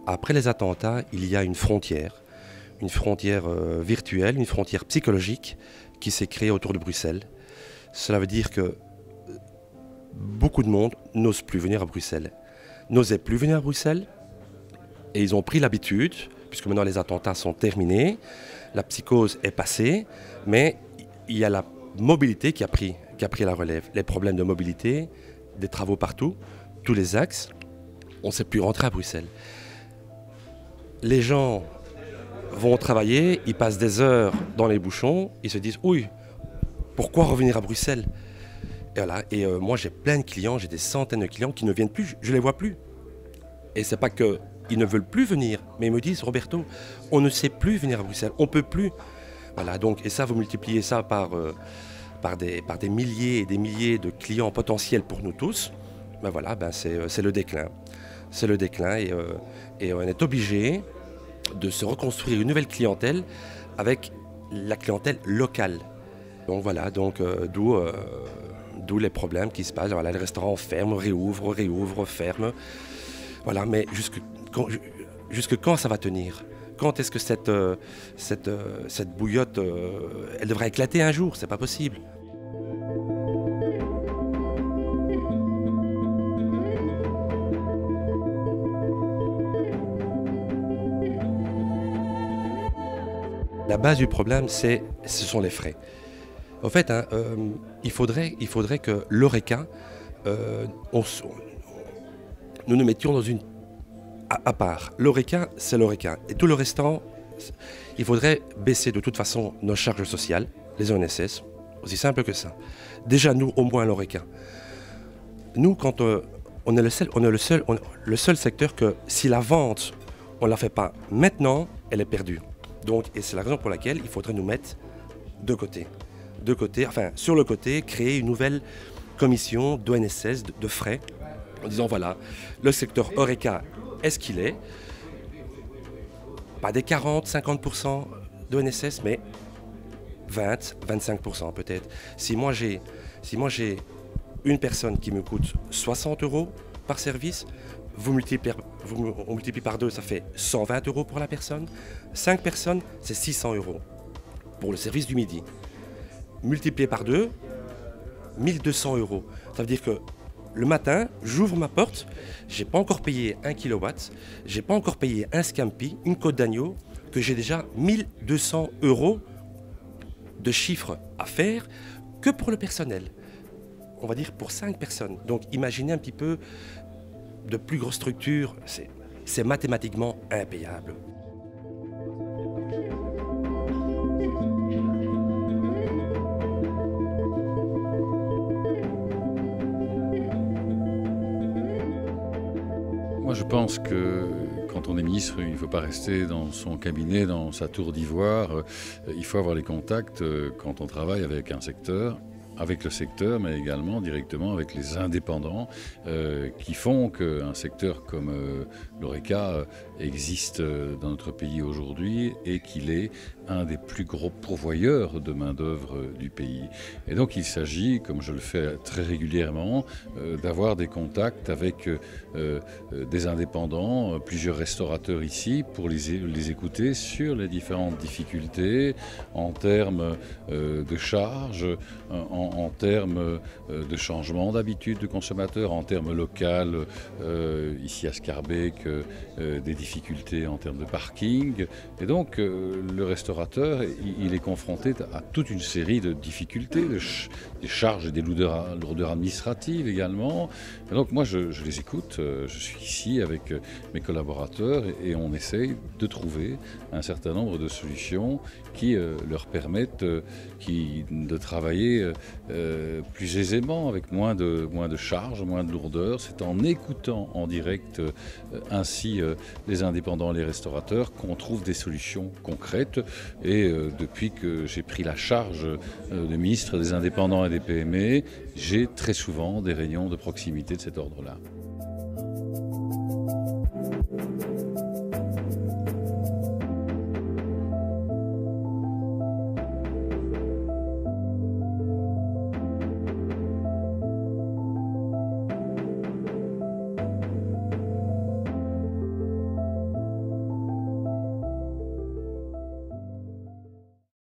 Après les attentats, il y a une frontière virtuelle, une frontière psychologique qui s'est créée autour de Bruxelles. Cela veut dire que beaucoup de monde n'ose plus venir à Bruxelles, n'osait plus venir à Bruxelles, et ils ont pris l'habitude, puisque maintenant les attentats sont terminés, la psychose est passée, mais il y a la mobilité qui a pris la relève. Les problèmes de mobilité, des travaux partout, tous les axes, on ne sait plus rentrer à Bruxelles. Les gens vont travailler, ils passent des heures dans les bouchons, ils se disent « Oui, pourquoi revenir à Bruxelles ?» Et voilà. Et moi j'ai plein de clients, j'ai des centaines de clients qui ne viennent plus, je ne les vois plus. Et c'est pas qu'ils ne veulent plus venir, mais ils me disent « Roberto, on ne sait plus venir à Bruxelles, on ne peut plus. » Voilà, donc, et ça, vous multipliez ça par des milliers et des milliers de clients potentiels pour nous tous, ben voilà, c'est le déclin. C'est le déclin et on est obligé de se reconstruire une nouvelle clientèle avec la clientèle locale. Donc voilà, d'où les problèmes qui se passent. Voilà, les restaurants ferment, réouvrent, ferment. Voilà, mais jusque quand ça va tenir ? Quand est-ce que cette bouillotte, elle devrait éclater un jour ? C'est pas possible. La base du problème, ce sont les frais. En fait, il faudrait que l'Horeca, nous nous mettions dans une à part. L'Horeca, c'est l'Horeca. Et tout le restant, il faudrait baisser de toute façon nos charges sociales, les ONSS, aussi simple que ça. Déjà, nous, au moins l'Horeca. Nous, quand on est le seul secteur que si la vente, on ne la fait pas maintenant, elle est perdue. Donc, et c'est la raison pour laquelle il faudrait nous mettre de côté. Sur le côté, créer une nouvelle commission d'ONSS, de frais, en disant voilà, le secteur Horeca est ce qu'il est, pas des 40-50% d'ONSS, mais 20-25% peut-être. Si moi j'ai une personne qui me coûte 60 € par service, on multiplie par 2, ça fait 120 € pour la personne. 5 personnes, c'est 600 € pour le service du midi. Multiplié par 2, 1200 €. Ça veut dire que le matin, j'ouvre ma porte, j'ai pas encore payé 1 kW, j'ai pas encore payé un scampi, une côte d'agneau, que j'ai déjà 1200 € de chiffre à faire que pour le personnel. On va dire pour 5 personnes. Donc imaginez un petit peu de plus grosses structures, c'est mathématiquement impayable. Moi, je pense que quand on est ministre, il ne faut pas rester dans son cabinet, dans sa tour d'ivoire. Il faut avoir les contacts quand on travaille avec un secteur, avec le secteur, mais également directement avec les indépendants qui font qu'un secteur comme l'Horeca existe dans notre pays aujourd'hui et qu'il est un des plus gros pourvoyeurs de main-d'œuvre du pays. Et donc il s'agit, comme je le fais très régulièrement, d'avoir des contacts avec des indépendants, plusieurs restaurateurs ici, pour les écouter sur les différentes difficultés en termes de charges, en termes de changement d'habitude de consommateurs, en termes local, ici à Schaerbeek, des difficultés en termes de parking. Et donc le restaurateur, il est confronté à toute une série de difficultés, des charges et des lourdeurs administratives également. Et donc moi je les écoute, je suis ici avec mes collaborateurs et on essaye de trouver un certain nombre de solutions qui leur permettent de travailler plus aisément, avec moins de charges, moins de lourdeurs. C'est en écoutant en direct ainsi les indépendants et les restaurateurs qu'on trouve des solutions concrètes. Et depuis que j'ai pris la charge de ministre des indépendants et des PME, j'ai très souvent des réunions de proximité de cet ordre-là.